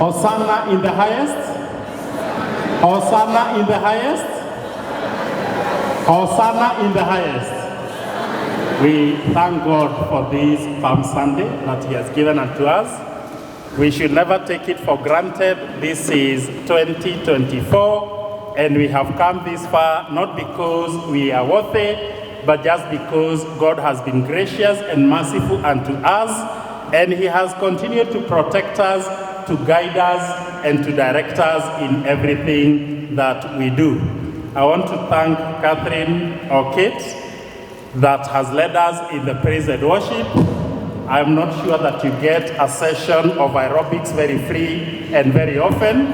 Hosanna in the highest. Hosanna in the highest. Hosanna in the highest. We thank God for this Palm Sunday that He has given unto us. We should never take it for granted. This is 2024, and we have come this far not because we are worthy, but just because God has been gracious and merciful unto us, and He has continued to protect us, to guide us, and to direct us in everything that we do. I want to thank Catherine Orchid that has led us in the praise and worship. I'm not sure that you get a session of aerobics very free and very often.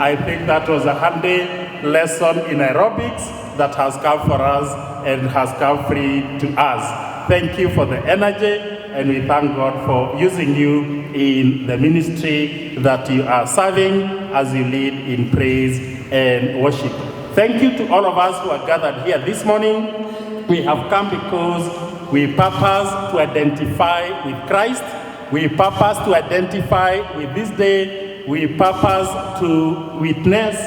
I think that was a handy lesson in aerobics that has come for us and has come free to us. Thank you for the energy, and we thank God for using you in the ministry that you are serving as you lead in praise and worship. Thank you to all of us who are gathered here this morning. We have come because we purpose to identify with Christ. We purpose to identify with this day. We purpose to witness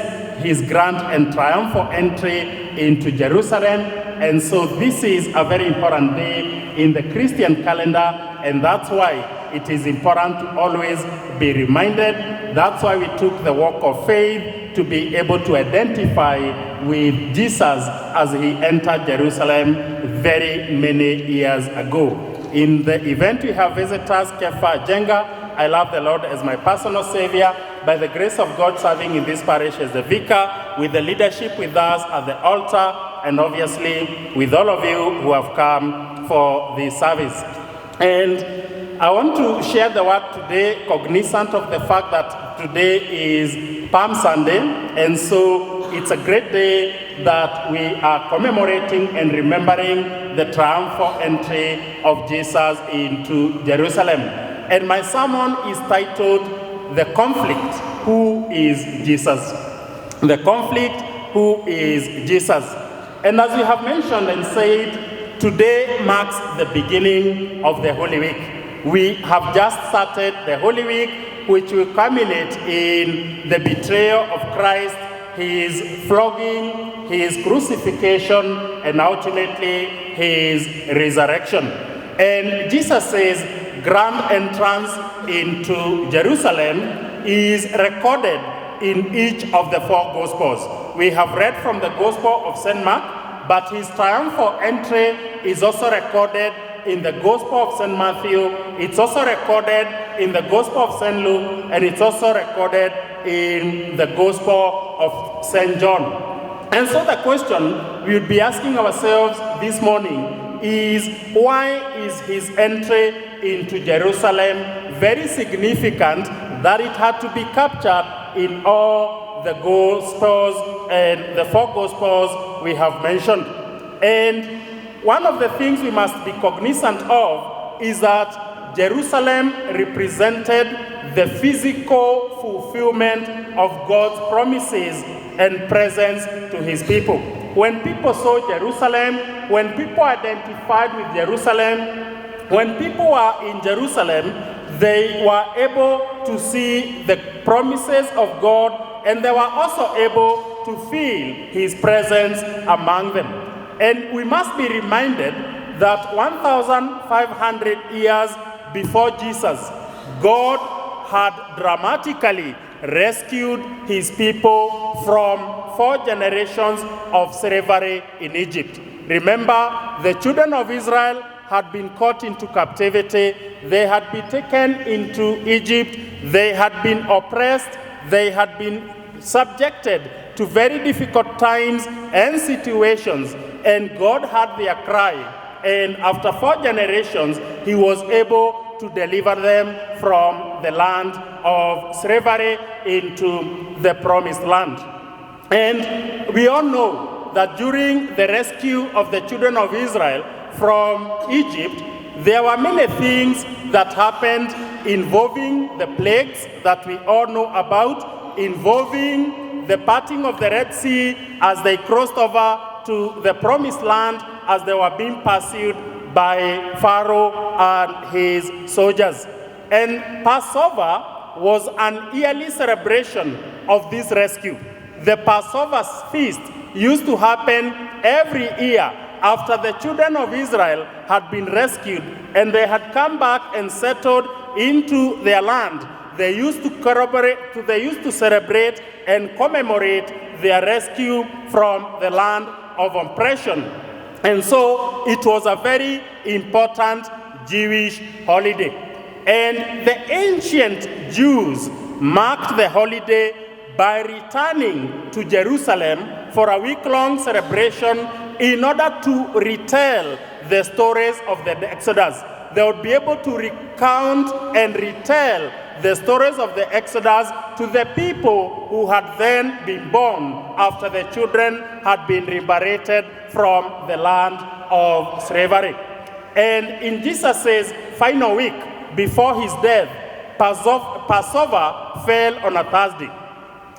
His grand and triumphal entry into Jerusalem. And so this is a very important day in the Christian calendar, and that's why it is important to always be reminded. That's why we took the walk of faith to be able to identify with Jesus as He entered Jerusalem very many years ago. In the event we have visitors, Kefah, Njenga. I love the Lord as my personal Savior. By the grace of God, serving in this parish as the vicar, with the leadership with us at the altar, and obviously with all of you who have come for the service. And I want to share the word today, cognizant of the fact that today is Palm Sunday, and so it's a great day that we are commemorating and remembering the triumphal entry of Jesus into Jerusalem. And my sermon is titled, The Conflict, Who is Jesus? The Conflict, Who is Jesus? And as we have mentioned and said, today marks the beginning of the Holy Week. We have just started the Holy Week, which will culminate in the betrayal of Christ, His flogging, His crucifixion, and ultimately His resurrection. And Jesus says, grand entrance into Jerusalem is recorded in each of the four Gospels. We have read from the Gospel of St. Mark, but His triumphal entry is also recorded in the Gospel of St. Matthew, it's also recorded in the Gospel of St. Luke, and it's also recorded in the Gospel of St. John. And so the question we would be asking ourselves this morning is, why is His entry into Jerusalem very significant that it had to be captured in all the Gospels and the four Gospels we have mentioned? And one of the things we must be cognizant of is that Jerusalem represented the physical fulfillment of God's promises and presence to His people. When people saw Jerusalem, when people identified with Jerusalem, when people were in Jerusalem, they were able to see the promises of God, and they were also able to feel His presence among them. And we must be reminded that 1,500 years before Jesus, God had dramatically rescued His people from 4 generations of slavery in Egypt. Remember, the children of Israel had been caught into captivity. They had been taken into Egypt. They had been oppressed. They had been subjected to very difficult times and situations, and God heard their cry, and after 4 generations, He was able to deliver them from the land of slavery into the promised land. And we all know that during the rescue of the children of Israel from Egypt, there were many things that happened involving the plagues that we all know about, involving the parting of the Red Sea as they crossed over to the promised land as they were being pursued by Pharaoh and his soldiers. And Passover was an yearly celebration of this rescue. The Passover feast used to happen every year after the children of Israel had been rescued and they had come back and settled into their land. They used to celebrate and commemorate their rescue from the land of oppression. And so it was a very important Jewish holiday. And the ancient Jews marked the holiday by returning to Jerusalem for a week-long celebration in order to retell the stories of the Exodus. They would be able to recount and retell the stories of the Exodus to the people who had then been born after the children had been liberated from the land of slavery. And in Jesus' final week before his death, Passover fell on a Thursday.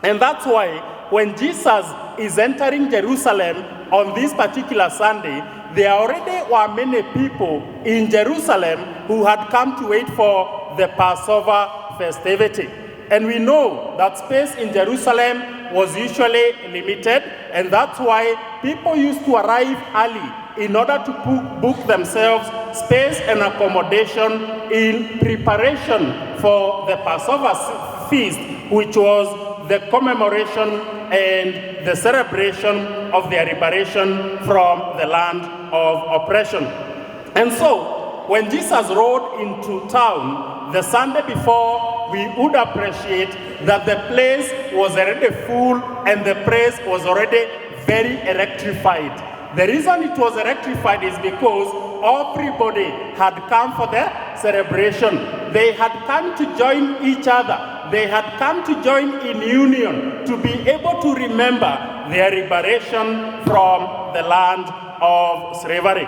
And that's why when Jesus is entering Jerusalem on this particular Sunday, there already were many people in Jerusalem who had come to wait for the Passover festivity. And we know that space in Jerusalem was usually limited, and that's why people used to arrive early in order to book themselves space and accommodation in preparation for the Passover feast, which was the commemoration and the celebration of their liberation from the land of oppression. And so, when Jesus rode into town the Sunday before, we would appreciate that the place was already full and the place was already very electrified. The reason it was electrified is because everybody had come for the celebration. They had come to join each other. They had come to join in union to be able to remember their liberation from the land of slavery.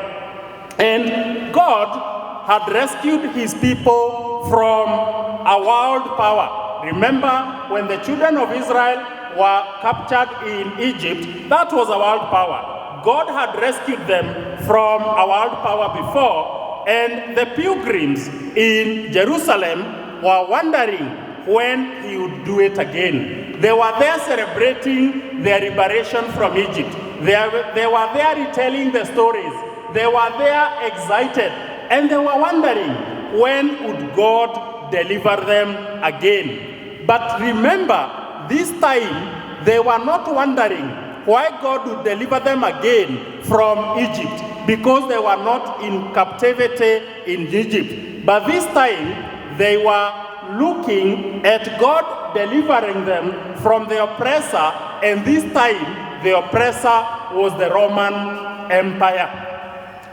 And God had rescued his people from a world power. Remember, when the children of Israel were captured in Egypt, that was a world power. God had rescued them from a world power before, and the pilgrims in Jerusalem were wondering when he would do it again. They were there celebrating their liberation from Egypt. They were there retelling the stories. They were there excited, and they were wondering when would God deliver them again. But remember, this time they were not wondering why God would deliver them again from Egypt, because they were not in captivity in Egypt. But this time, they were looking at God delivering them from the oppressor, and this time, the oppressor was the Roman Empire.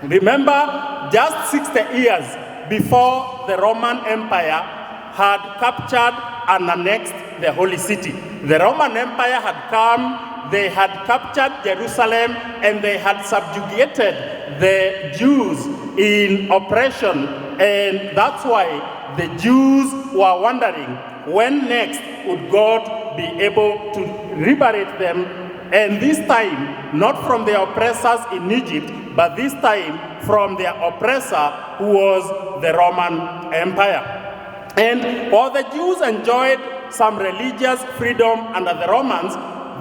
Remember, just 60 years before the Roman Empire had captured and annexed the Holy City. The Roman Empire had come. They had captured Jerusalem and they had subjugated the Jews in oppression, and that's why the Jews were wondering when next would God be able to liberate them, and this time not from the oppressors in Egypt, but this time from their oppressor who was the Roman Empire. And while the Jews enjoyed some religious freedom under the Romans,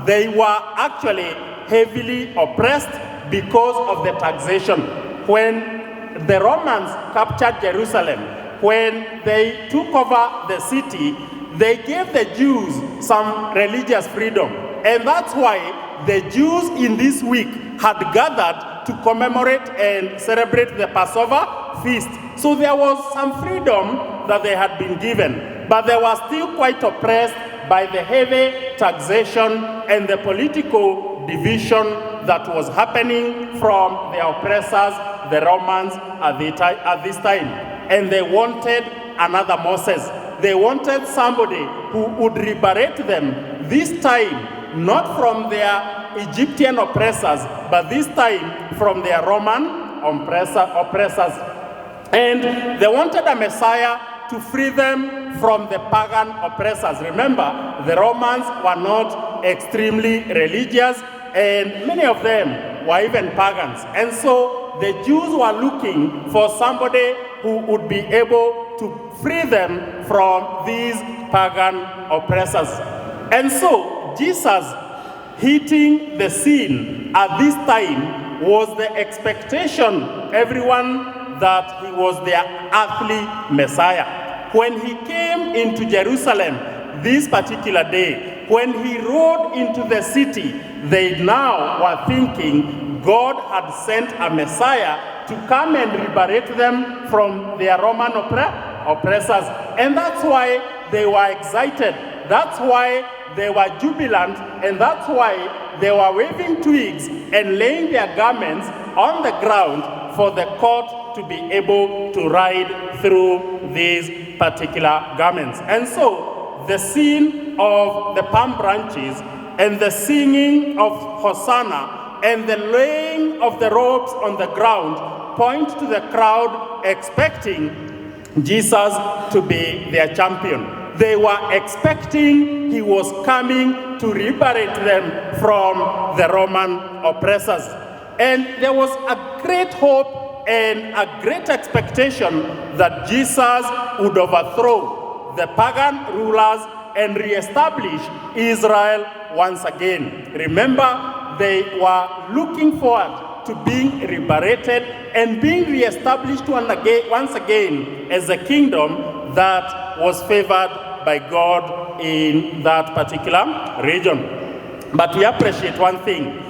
they were actually heavily oppressed because of the taxation. When the Romans captured Jerusalem, when they took over the city, they gave the Jews some religious freedom. And that's why the Jews in this week had gathered to commemorate and celebrate the Passover feast. So there was some freedom that they had been given, but they were still quite oppressed by the heavy taxation and the political division that was happening from the oppressors, the Romans, at this time. And they wanted another Moses. They wanted somebody who would liberate them, this time not from their Egyptian oppressors, but this time from their Roman oppressors. And they wanted a Messiah to free them from the pagan oppressors. Remember, the Romans were not extremely religious, and many of them were even pagans. And so the Jews were looking for somebody who would be able to free them from these pagan oppressors. And so Jesus hitting the scene at this time was the expectation, everyone, that he was their earthly Messiah. When he came into Jerusalem this particular day, when he rode into the city, they now were thinking God had sent a Messiah to come and liberate them from their Roman oppressors. And that's why they were excited. That's why they were jubilant, and that's why they were waving twigs and laying their garments on the ground for the court to be able to ride through these particular garments. And so the scene of the palm branches and the singing of Hosanna and the laying of the robes on the ground point to the crowd expecting Jesus to be their champion. They were expecting he was coming to liberate them from the Roman oppressors. And there was a great hope and a great expectation that Jesus would overthrow the pagan rulers and reestablish Israel once again. Remember, they were looking forward to being liberated and being reestablished once again as a kingdom that was favored by God in that particular region. But we appreciate one thing,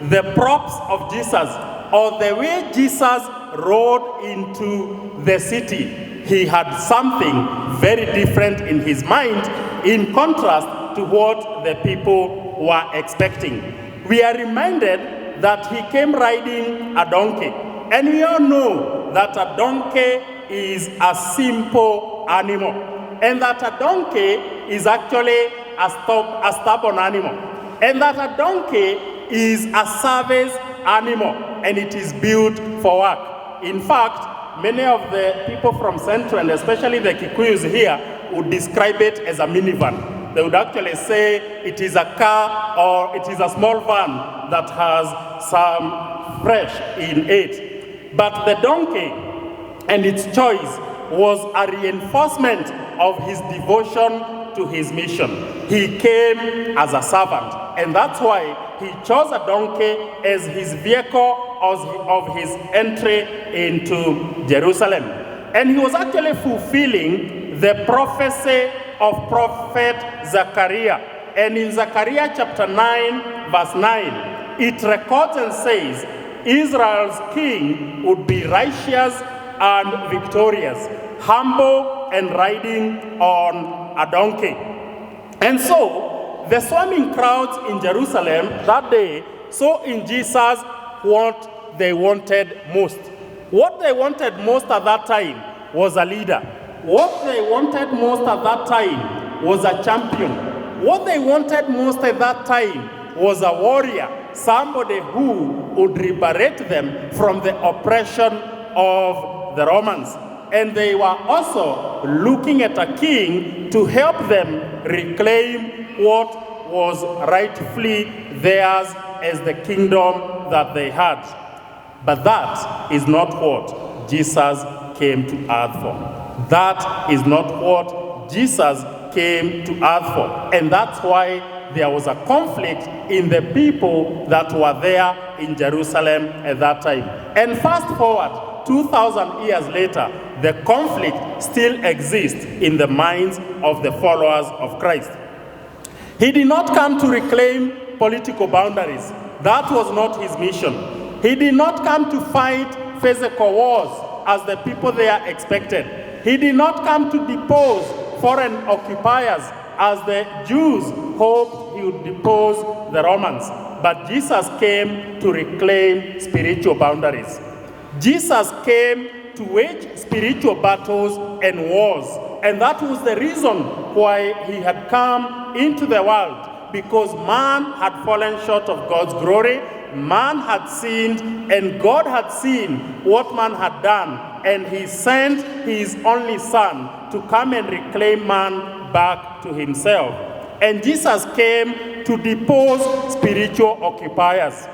the props of Jesus, or the way Jesus rode into the city. He had something very different in his mind in contrast to what the people were expecting. We are reminded that he came riding a donkey, and we all know that a donkey is a simple animal, and that a donkey is actually a stubborn animal, and that a donkey is a service animal, and it is built for work. In fact, many of the people from Central, and especially the Kikuyus here, would describe it as a minivan. They would actually say it is a car or it is a small van that has some fresh in it. But the donkey and its choice was a reinforcement of his devotion to his mission. He came as a servant, and that's why he chose a donkey as his vehicle of his entry into Jerusalem. And he was actually fulfilling the prophecy of Prophet Zechariah. And in Zechariah chapter 9, verse 9, it records and says, Israel's king would be righteous and victorious, humble and riding on a donkey. And so, the swarming crowds in Jerusalem that day saw in Jesus what they wanted most. What they wanted most at that time was a leader. What they wanted most at that time was a champion. What they wanted most at that time was a warrior, somebody who would liberate them from the oppression of the Romans. And they were also looking at a king to help them reclaim what was rightfully theirs as the kingdom that they had. But that is not what Jesus came to earth for. That is not what Jesus came to earth for. And that's why there was a conflict in the people that were there in Jerusalem at that time. And fast forward 2,000 years later, the conflict still exists in the minds of the followers of Christ. He did not come to reclaim political boundaries. That was not his mission. He did not come to fight physical wars as the people there expected. He did not come to depose foreign occupiers as the Jews hoped he would depose the Romans. But Jesus came to reclaim spiritual boundaries. Jesus came to wage spiritual battles and wars. And that was the reason why he had come into the world, because man had fallen short of God's glory. Man had sinned, and God had seen what man had done, and he sent his only son to come and reclaim man back to himself. And Jesus came to depose spiritual occupiers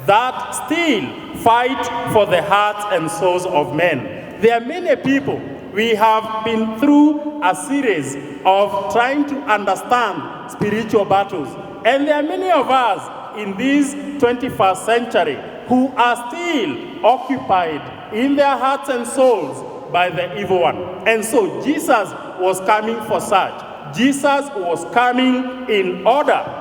that still fight for the hearts and souls of men. There are many people. We have been through a series of trying to understand spiritual battles. And there are many of us in this 21st century who are still occupied in their hearts and souls by the evil one. And so Jesus was coming for such. Jesus was coming in order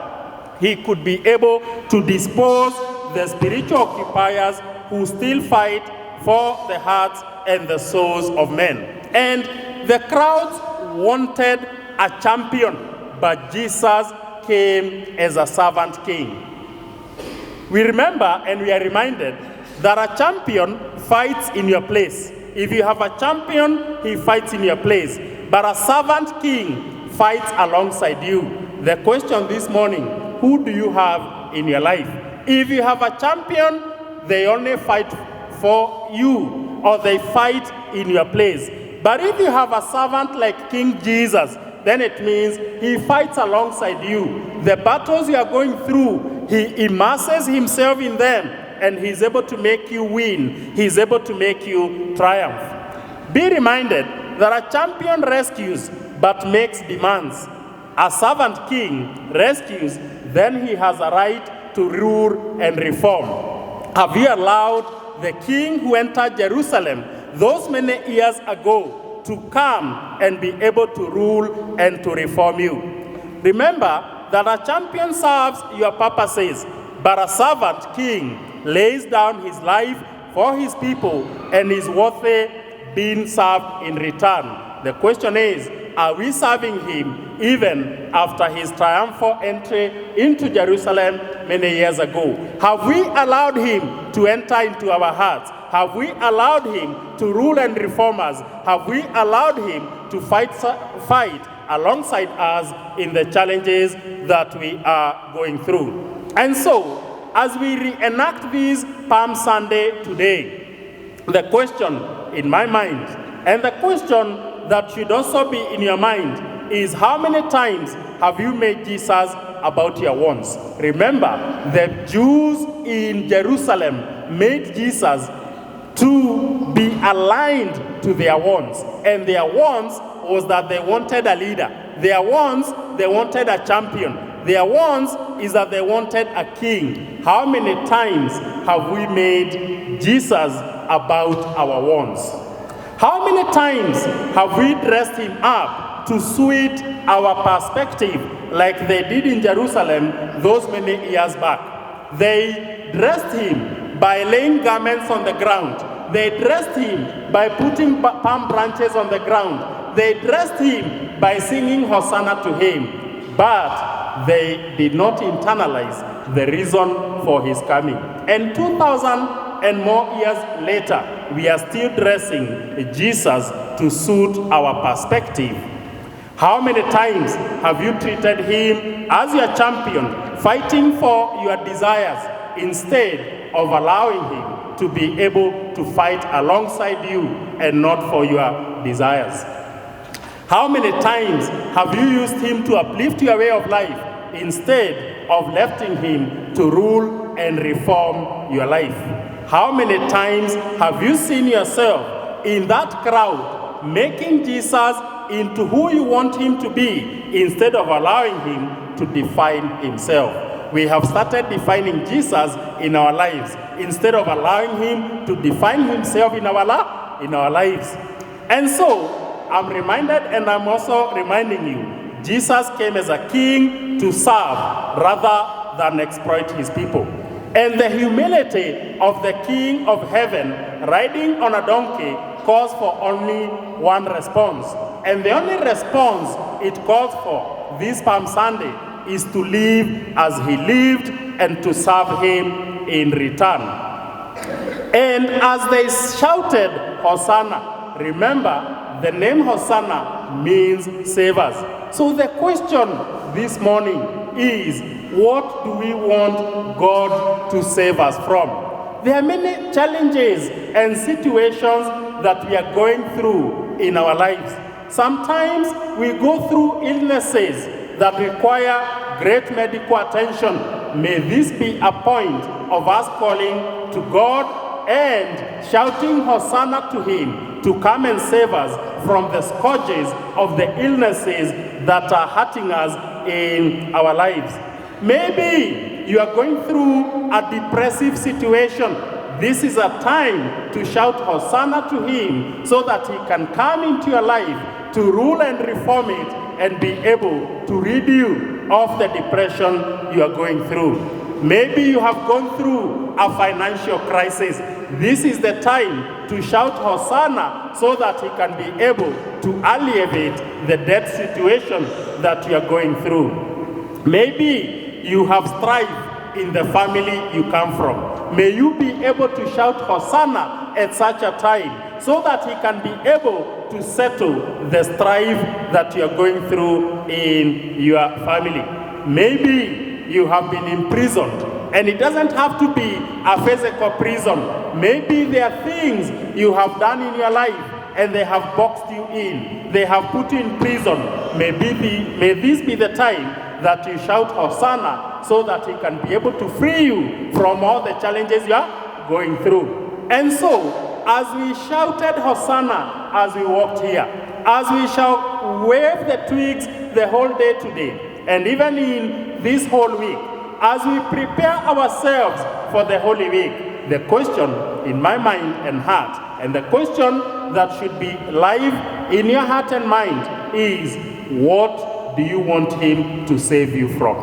he could be able to dispose the spiritual occupiers who still fight for the hearts and the souls of men. And the crowds wanted a champion, but Jesus came as a servant king. We remember and we are reminded that a champion fights in your place. If you have a champion, he fights in your place. But a servant king fights alongside you. The question this morning, who do you have in your life? If you have a champion, they only fight for you, or they fight in your place. But if you have a servant like King Jesus, then it means he fights alongside you. The battles you are going through, he immerses himself in them, and he's able to make you win. He's able to make you triumph. Be reminded that a champion rescues but makes demands. A servant king rescues, then he has a right to rule and reform. Have you allowed the king who entered Jerusalem those many years ago to come and be able to rule and to reform you? Remember that a champion serves your purposes, but a servant king lays down his life for his people and is worthy being served in return. The question is, are we serving him even after his triumphal entry into Jerusalem many years ago? Have we allowed him to enter into our hearts? Have we allowed him to rule and reform us? Have we allowed him to fight alongside us in the challenges that we are going through? And so, as we reenact this Palm Sunday today, the question in my mind, and the question that should also be in your mind, is how many times have you made Jesus about your wants? Remember, the Jews in Jerusalem made Jesus to be aligned to their wants. And their wants was that they wanted a leader. Their wants, they wanted a champion. Their wants is that they wanted a king. How many times have we made Jesus about our wants? How many times have we dressed him up to suit our perspective like they did in Jerusalem those many years back? They dressed him by laying garments on the ground. They dressed him by putting palm branches on the ground. They dressed him by singing Hosanna to him. But they did not internalize the reason for his coming. And 2,000 and more years later, we are still dressing Jesus to suit our perspective. How many times have you treated him as your champion, fighting for your desires, instead of allowing him to be able to fight alongside you and not for your desires? How many times have you used him to uplift your way of life, instead of letting him to rule and reform your life? How many times have you seen yourself in that crowd making Jesus into who you want him to be, instead of allowing him to define himself? We have started defining Jesus in our lives instead of allowing him to define himself in our lives. And so I'm reminded, and I'm also reminding you, Jesus came as a king to serve rather than exploit his people. And the humility of the King of heaven riding on a donkey calls for only one response. And the only response it calls for this Palm Sunday is to live as he lived and to serve him in return. And as they shouted, Hosanna, remember, the name Hosanna means save us. So the question this morning is, what do we want God to save us from? There are many challenges and situations that we are going through in our lives. Sometimes we go through illnesses that require great medical attention. May this be a point of us calling to God and shouting Hosanna to him to come and save us from the scourges of the illnesses that are hurting us in our lives. Maybe you are going through a depressive situation. This is a time to shout Hosanna to him so that he can come into your life to rule and reform it and be able to rid you of the depression you are going through. Maybe you have gone through a financial crisis. This is the time to shout Hosanna so that he can be able to alleviate the debt situation that you are going through. Maybe you have strife in the family you come from. May you be able to shout Hosanna at such a time so that he can be able to settle the strife that you are going through in your family. Maybe you have been imprisoned, and it doesn't have to be a physical prison. Maybe there are things you have done in your life and they have boxed you in. They have put you in prison. May this be the time that you shout Hosanna so that he can be able to free you from all the challenges you are going through. And so, as we shouted Hosanna as we walked here, as we shall wave the twigs the whole day today, and even in this whole week, as we prepare ourselves for the Holy Week, the question in my mind and heart, and the question that should be live in your heart and mind is, what do you want him to save you from?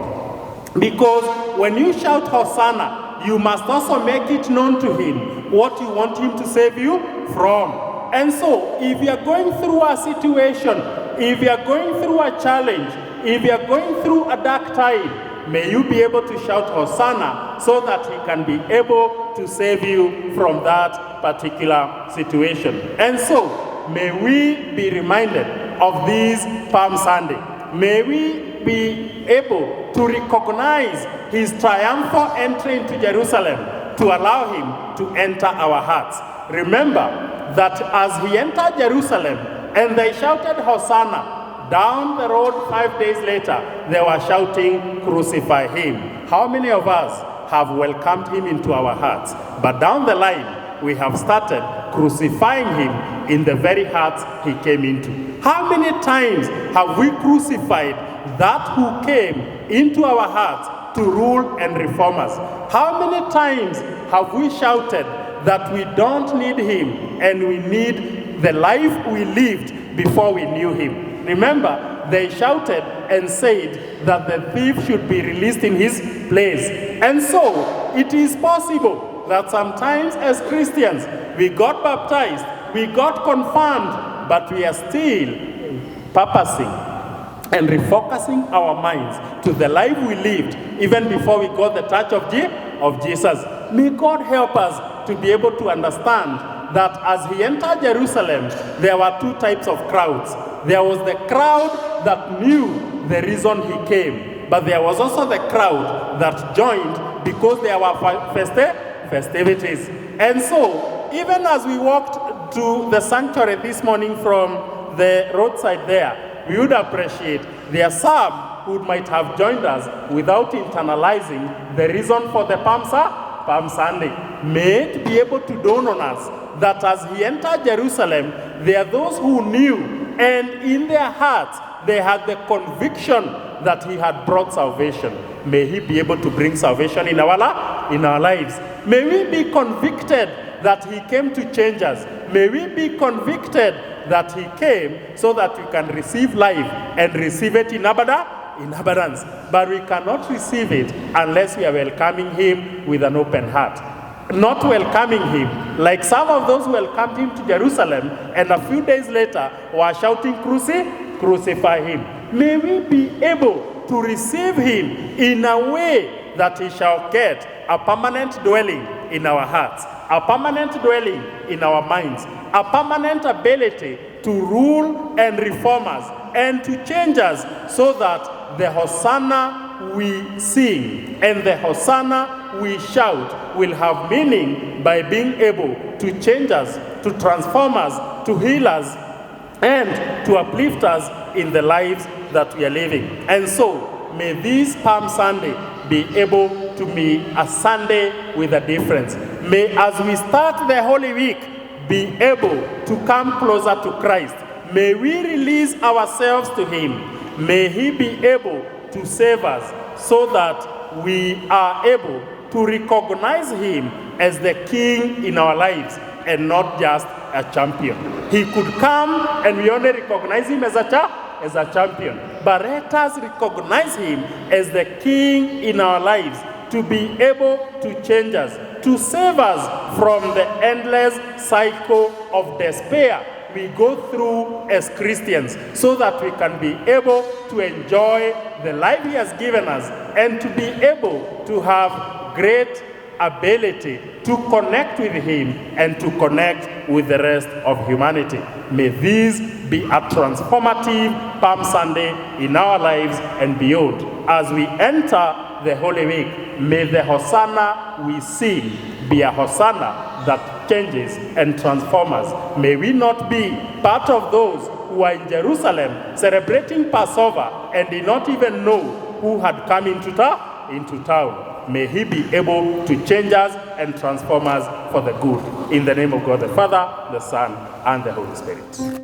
Because when you shout Hosanna, you must also make it known to him what you want him to save you from. And so, if you are going through a situation, if you are going through a challenge, if you are going through a dark time, may you be able to shout Hosanna so that he can be able to save you from that particular situation. And so, may we be reminded of this Palm Sunday. May we be able to recognize his triumphal entry into Jerusalem to allow him to enter our hearts. Remember that as he entered Jerusalem and they shouted Hosanna, down the road 5 days later, they were shouting, crucify him. How many of us have welcomed him into our hearts? But down the line, we have started crucifying him in the very hearts he came into. How many times have we crucified that who came into our hearts to rule and reform us? How many times have we shouted that we don't need him and we need the life we lived before we knew him? Remember, they shouted and said that the thief should be released in his place. And so, it is possible that sometimes as Christians, we got baptized, we got confirmed, but we are still purposing and refocusing our minds to the life we lived even before we got the touch of Jesus. May God help us to be able to understand that as he entered Jerusalem, there were two types of crowds. There was the crowd that knew the reason he came, but there was also the crowd that joined because there were festivities. And so, even as we walked to the sanctuary this morning from the roadside there, we would appreciate there are some who might have joined us without internalizing the reason for the Palm Sunday. May it be able to dawn on us that as he entered Jerusalem, there are those who knew, and in their hearts, they had the conviction that he had brought salvation. May he be able to bring salvation in our lives. May we be convicted that he came to change us. May we be convicted that he came so that we can receive life and receive it in abundance. But we cannot receive it unless we are welcoming him with an open heart. Not welcoming him like some of those who welcomed him to Jerusalem and a few days later were shouting, crucify him. May we be able to receive him in a way that he shall get a permanent dwelling in our hearts, a permanent dwelling in our minds, a permanent ability to rule and reform us and to change us so that the Hosanna we sing and the Hosanna we shout will have meaning by being able to change us, to transform us, to heal us, and to uplift us in the lives that we are living. And so, may this Palm Sunday be able to be a Sunday with a difference. May, as we start the Holy Week, be able to come closer to Christ. May we release ourselves to him. May he be able to save us so that we are able to recognize him as the king in our lives and not just a champion. He could come and we only recognize him as a champion. But let us recognize him as the king in our lives, to be able to change us, to save us from the endless cycle of despair we go through as Christians, so that we can be able to enjoy the life he has given us and to be able to have great ability to connect with him and to connect with the rest of humanity. May this be a transformative Palm Sunday in our lives and beyond. As we enter the Holy Week, may the Hosanna we sing be a Hosanna that changes and transforms us. May we not be part of those who are in Jerusalem celebrating Passover and did not even know who had come into town. May he be able to change us and transform us for the good. In the name of God the Father, the Son, and the Holy Spirit.